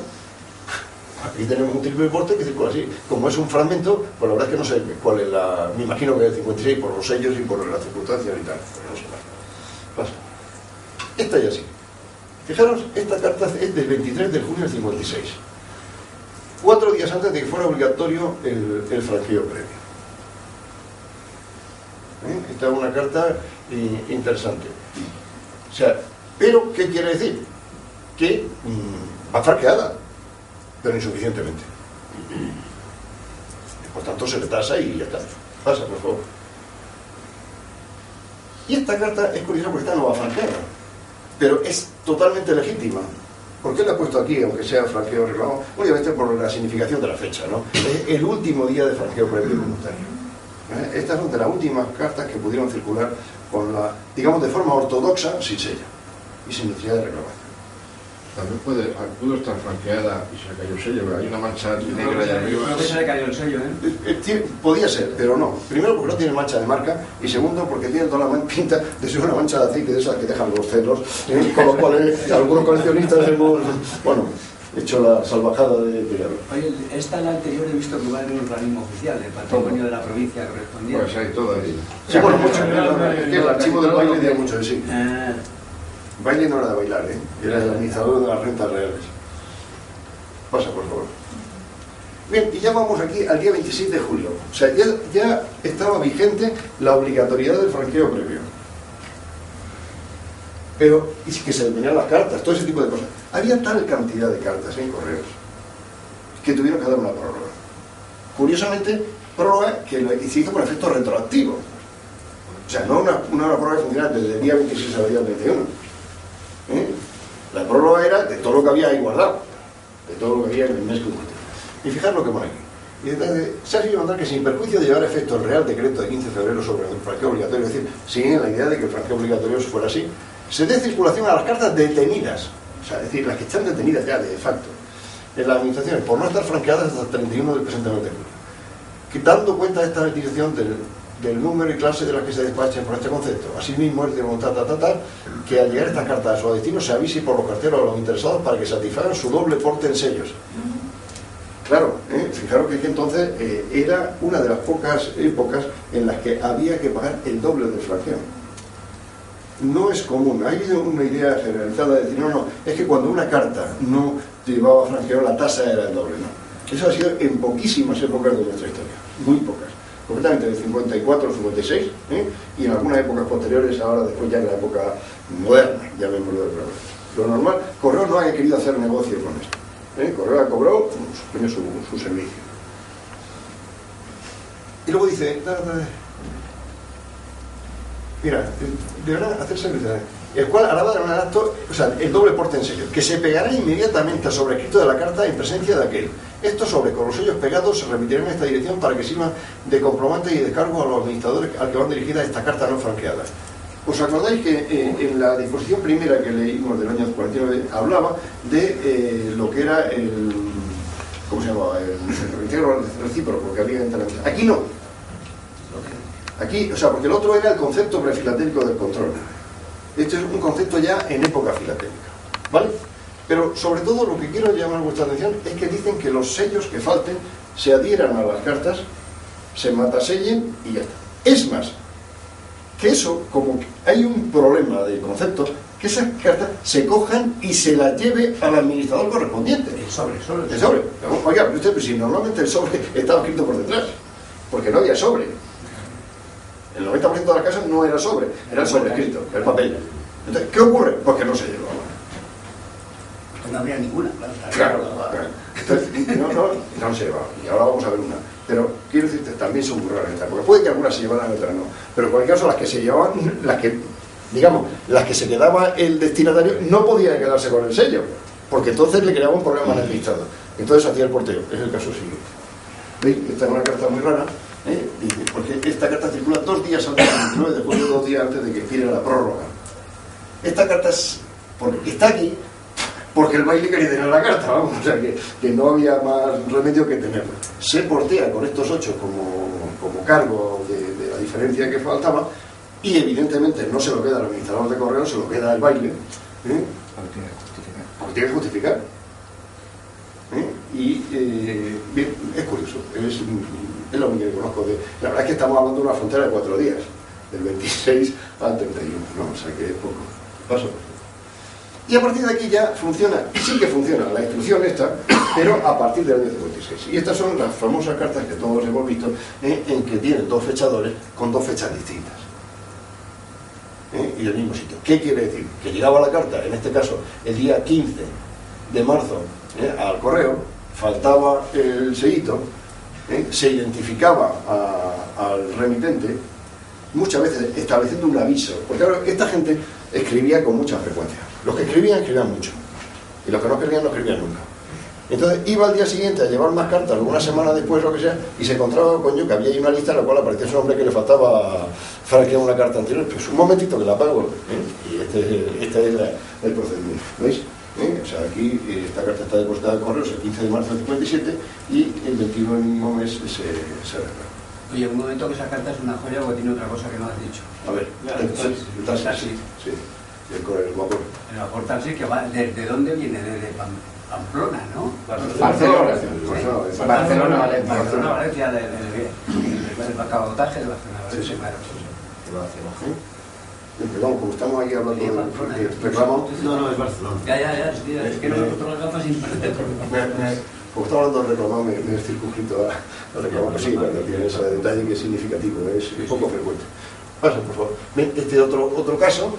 [SPEAKER 1] aquí tenemos un triple porte que circula así. Como es un fragmento, pues la verdad es que no sé cuál es la... Me imagino que es el 56 por los sellos y por las circunstancias y tal. Pero no sé más. Pasa. Esta ya sí. Fijaros, esta carta es del 23 de junio del 56. 4 días antes de que fuera obligatorio el franqueo previo. Esta es una carta interesante. O sea, pero, ¿qué quiere decir? Que va franqueada, pero insuficientemente. Por tanto, se le tasa y ya está. Pasa, por favor. Y esta carta es curiosa porque esta no va franqueada, pero es totalmente legítima. ¿Por qué la he puesto aquí, aunque sea franqueo reclamado? Obviamente por la significación de la fecha, ¿no? Es el último día de franqueo previo voluntario. Estas son de las últimas cartas que pudieron circular con la, digamos, de forma ortodoxa, sin sello y sin necesidad de reclamación.
[SPEAKER 6] También pudo estar franqueada y se le cayó el sello, pero hay una mancha negra allá arriba.
[SPEAKER 4] Creo que se le cayó el sello, ¿eh?
[SPEAKER 1] Podía ser, pero no. Primero porque no tiene mancha de marca y segundo porque tiene toda la pinta de ser una mancha de aceite de esas que dejan los celos, con lo cual algunos coleccionistas hemos, bueno, hecho la salvajada de pillarlo.
[SPEAKER 4] Oye, esta la anterior he visto que va en un organismo oficial, el patrimonio de la provincia correspondiente.
[SPEAKER 6] Pues hay todo ahí.
[SPEAKER 1] Sí, bueno, mucho. Es que el archivo del baile tiene mucho de sí. Baile no era de bailar, era el administrador de las rentas reales. Pasa, por favor. Bien, y ya vamos aquí al día 26 de julio. O sea, ya estaba vigente la obligatoriedad del franqueo previo. Pero, y que se detenían las cartas, todo ese tipo de cosas. Había tal cantidad de cartas en correos que tuvieron que dar una prórroga. Curiosamente, prórroga que se hizo con efecto retroactivo. O sea, no una prórroga funcional desde el día 26 al día 21. La prórroga era de todo lo que había ahí guardado, de todo lo que había en el mes concreto. Y fijaros lo que pone aquí. Y entonces, se ha sido mandar que sin perjuicio de llevar efecto el Real Decreto de 15 de febrero sobre el franqueo obligatorio, es decir, sin la idea de que el franqueo obligatorio fuera así, se dé circulación a las cartas detenidas, o sea, es decir, las que están detenidas ya de facto en las administraciones por no estar franqueadas hasta el 31 del presente mes de julio, que dando cuenta de esta administración del número y clase de las que se despachen por este concepto. Asimismo, es de voluntad que al llegar estas cartas a su destino se avise por los carteros a los interesados para que satisfagan su doble porte en sellos. Claro, fijaros que entonces era una de las pocas épocas en las que había que pagar el doble del franqueo. No es común, hay una idea generalizada de decir, no, es que cuando una carta no llevaba franqueo la tasa era el doble, no. Eso ha sido en poquísimas épocas de nuestra historia, muy pocas. Completamente del 54 al 56, y en algunas épocas posteriores, ahora después ya en la época moderna, llamémoslo de prueba. Lo normal, Correo no haya querido hacer negocio con esto. Correo cobró, suspendió su servicio. Y luego dice, mira, deberá hacerse el cual hará dar un acto, o sea, el doble porte en sello, que se pegará inmediatamente al sobrescrito de la carta en presencia de aquel. Estos sobres con los sellos pegados se remitirán a esta dirección para que sirvan de comprobante y descargo a los administradores al que van dirigida esta carta no franqueada. ¿Os acordáis que en la disposición primera que leímos del año 49 hablaba de lo que era el... ¿cómo se llamaba? El reintegro recíproco que había entre la... Aquí no. Aquí, o sea, porque el otro era el concepto prefilatélico del control. Este es un concepto ya en época filatélica, ¿vale? Pero sobre todo lo que quiero llamar vuestra atención es que dicen que los sellos que falten se adhieran a las cartas, se matasellen y ya está. Es más, que eso, como que hay un problema de concepto, que esas cartas se cojan y se las lleve al administrador correspondiente.
[SPEAKER 4] El sobre.
[SPEAKER 1] El sobre. Oiga, pero usted, pues, si normalmente el sobre estaba escrito por detrás, porque no había sobre. El 90% de las casas no era sobre, era el sobrescrito, el papel. Entonces, ¿qué ocurre? Pues que no se llevaba.
[SPEAKER 4] Pues no habría ninguna,
[SPEAKER 1] claro. Entonces, no se llevaba. Y ahora vamos a ver una. Pero quiero decirte, también son muy raras estas, porque puede que algunas se llevaran y otras no. Pero en cualquier caso, las que se llevaban, las que se quedaba el destinatario, no podía quedarse con el sello, porque entonces le creaba un problema al administrador. Entonces hacía el porteo. Es el caso siguiente. ¿Veis? Esta es una carta muy rara. Porque esta carta circula 2 días antes del 29 de julio, 2 días antes de que expire la prórroga. Esta carta está aquí porque el baile quería tener la carta, vamos, o sea que no había más remedio que tenerla. Se portea con estos 8 como cargo de la diferencia que faltaba, y evidentemente no se lo queda al administrador de correo, se lo queda al baile, porque tiene que justificar. Y bien, es curioso, es lo único que conozco la verdad es que estamos hablando de una frontera de 4 días, del 26 al 31, ¿no? O sea que es poco. Paso. Y a partir de aquí ya funciona, sí que funciona la instrucción esta, pero a partir del año 56. Y estas son las famosas cartas que todos hemos visto, en que tienen 2 fechadores con 2 fechas distintas. Y el mismo sitio. ¿Qué quiere decir? Que llegaba la carta, en este caso, el día 15 de marzo, al correo, faltaba el sellito, se identificaba al remitente, muchas veces estableciendo un aviso, porque ahora esta gente escribía con mucha frecuencia. Los que escribían mucho, y los que no escribían nunca. Entonces iba al día siguiente a llevar más cartas, una semana después, lo que sea, y se encontraba con yo que había ahí una lista en la cual aparecía su nombre que le faltaba franquear una carta anterior. Pues un momentito que la pago, y este es el procedimiento. ¿Veis? O sea, aquí esta carta está depositada en correos el 15 de marzo del 57 y el 21 del mismo mes se arregla.
[SPEAKER 4] Oye, un momento que esa carta es una joya porque tiene otra cosa que no has dicho.
[SPEAKER 1] A ver, el taxi. Sí, el vapor.
[SPEAKER 4] El vapor taxi que va, ¿desde dónde viene? Desde Pamplona, ¿no?
[SPEAKER 2] Barcelona,
[SPEAKER 4] Valencia, el cabotaje de Barcelona, Valencia, claro.
[SPEAKER 1] Vamos, como estamos aquí hablando de reclamo.
[SPEAKER 4] No, es Barcelona. Ya, es que nosotros las gafas sin
[SPEAKER 1] Como estamos hablando de reclamar, me he circunscrito a reclamar, sí, cuando tiene ese detalle que es significativo, es poco frecuente. Pasa, por favor. Este otro caso,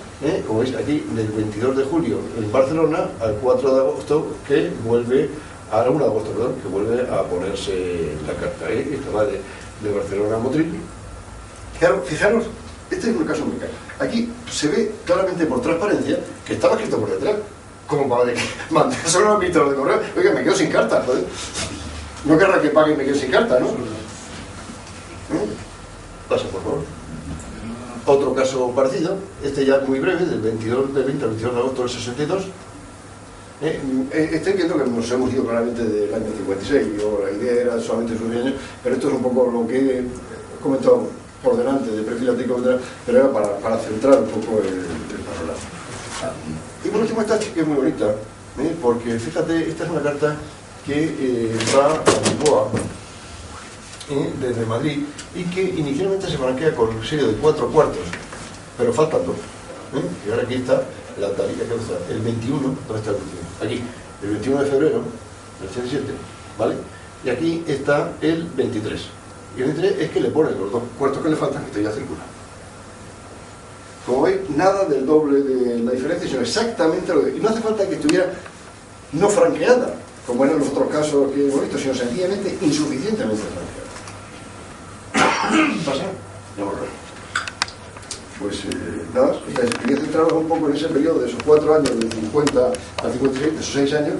[SPEAKER 1] como veis aquí, del 22 de julio en Barcelona al 4 de agosto, que vuelve, a la 1 de agosto, perdón, que vuelve a ponerse la carta. Esta va de Barcelona a Motril. Fijaros, este es un caso muy caro. Aquí se ve claramente por transparencia que estaba escrito por detrás, como para mandar solo al ministro de correo. Oiga, me quedo sin carta, joder. No querrá que pague y me quedo sin carta, ¿no? Pasa, por favor. Otro caso parecido, este ya muy breve, del 20 al 22 de agosto del 62. Estoy viendo que nos hemos ido claramente del año 56, la idea era solamente sus años, pero esto es un poco lo que he comentado por delante de perfil atípico, pero era para centrar un poco el panorama. Y por último, esta chica es muy bonita, porque fíjate, esta es una carta que va a Lisboa, desde Madrid, y que inicialmente se franquea con un sello de 4 cuartos, pero faltan 2. Y ahora aquí está la tablilla que usa el 21, ¿dónde está el 21? Aquí, el 21 de febrero del 87, ¿vale? Y aquí está el 23. Y el 23 es que le ponen los 2 cuartos que le faltan, que esto ya circula. Como veis, nada del doble de la diferencia, sino exactamente lo que... Y no hace falta que estuviera no franqueada, como eran los otros casos que hemos visto, sino sencillamente insuficientemente franqueada. ¿Pasa? Ya borré. Pues nada, quería centraros un poco en ese periodo de esos 4 años, del 50 al 56, de esos 6 años,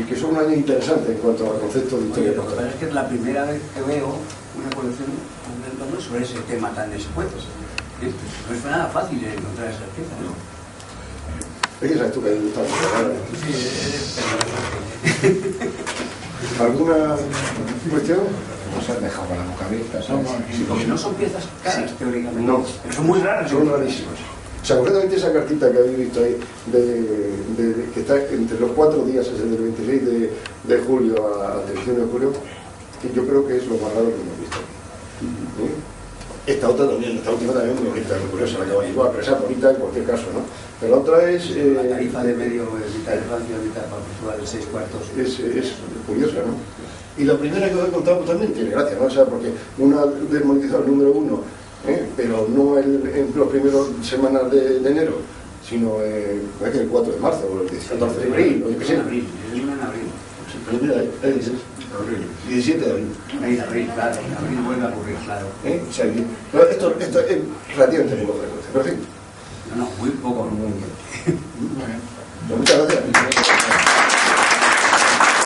[SPEAKER 1] que son un año interesante en cuanto al concepto de historia.
[SPEAKER 4] Lo que pasa es que es la primera vez que veo una colección sobre ese tema tan expuesto. No es nada fácil encontrar esas piezas, ¿no?
[SPEAKER 1] Es que sabes tú que hay gustado. ¿Alguna cuestión?
[SPEAKER 2] Nos han dejado con la boca abierta, ¿sabes?
[SPEAKER 4] Porque no son piezas caras, teóricamente.
[SPEAKER 1] No.
[SPEAKER 4] Pero son muy raras.
[SPEAKER 1] Son rarísimas. O sea, concretamente esa cartita que habéis visto ahí, que está entre los 4 días, es el del 26 de julio al 31 de julio, que yo creo que es lo más raro que hemos visto. Esta otra también, esta última también muy bonita, muy curiosa, la que va a igual, pero esa bonita en cualquier caso, ¿no? Pero la otra es...
[SPEAKER 4] la tarifa de medio, mitad de Francia, mitad de 6 cuartos.
[SPEAKER 1] Es curiosa, ¿no? Y la primera que os he contado pues, también tiene gracia, ¿no? O sea, porque una desmonetizó el número 1, pero no en los primeros semanas de enero, sino el 4 de marzo, o el 14 de abril, o yo qué sé.
[SPEAKER 4] En abril.
[SPEAKER 1] Pero mira, ahí dices, 17 de abril.
[SPEAKER 4] Ahí de abril, claro, en abril vuelve a ocurrir, claro.
[SPEAKER 1] O sea, esto es relativamente poco frecuente, pero en fin.
[SPEAKER 4] No, muy poco.
[SPEAKER 1] Muchas gracias.